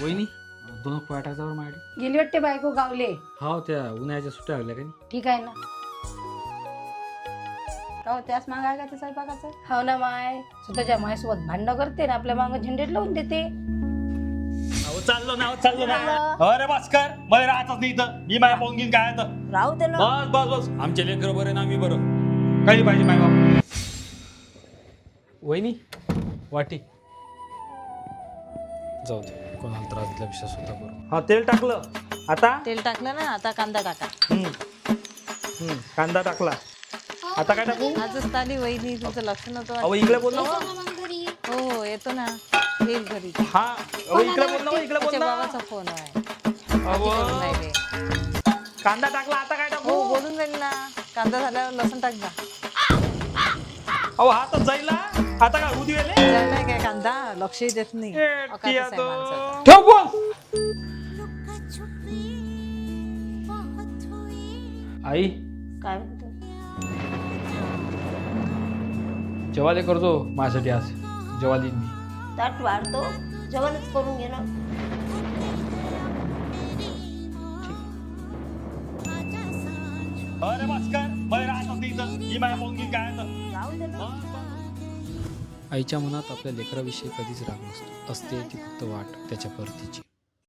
वहिनी दोन पोळ्या टाकावर माडी गेली वाटते बायको गावले. हो त्या उन्हाळ्याच्या सुट्ट्या लागल्या का नाही? ठीक आहे ना. हो त्याच मागाय का ते स्वयंपाकाचं. हो ना माय स्वतःच्या मायसोबत भांडणं करते ना आपल्या मागं झेंडेट लावून देते. चाललो ना अरे भास्कर मला राहतच नाही इथं. मी माझ्या पाहून घेईन काय तर. राहू दे ना. बस बस बस आमचे लेकर बरे ना आम्ही बरं. काही पाहिजे माय बाप. वहिनी वाटी जाऊ दे कोणाला त्रास दिल्यापेक्षा स्वतः करू. हा तेल टाकलं आता. तेल टाकलं ना आता कांदा टाका. कांदा टाकला आता काय टाकू. आजच आली वहिनी तुमचं लक्ष नव्हतं. अहो इकडे बोल ना. हो हो येतो ना येईल घरी. हा अहो इकडे बोल ना. इकडे बोल त्याच्या ना. बाबाचा फोन आहे. अहो, करून राहिले. कांदा टाकला आता काय टाकू. हो बोलून जाईल ना. कांदा झाल्यावर लसूण टाक जा. अहो हा तर जाईल ना. आता काय होऊ दिले. नाही काय कांदा लक्षही देत नाही. अकातच आहे माणसाचं. ठेव बोल. आई काय म्हणतो जेवाले करतो माझ्यासाठी आज जेवाली मी. ताट वाढतो जेवणच करून घे ना. अरे भास्कर मला राहतच नाही इथं. मी माझ्या पाहून घेईन काय तर. राहू दे ना. आईच्या मनात आपल्या लेकराविषयी कधीच राग नसतो. असते ती फक्त वाट त्याच्या परतीची.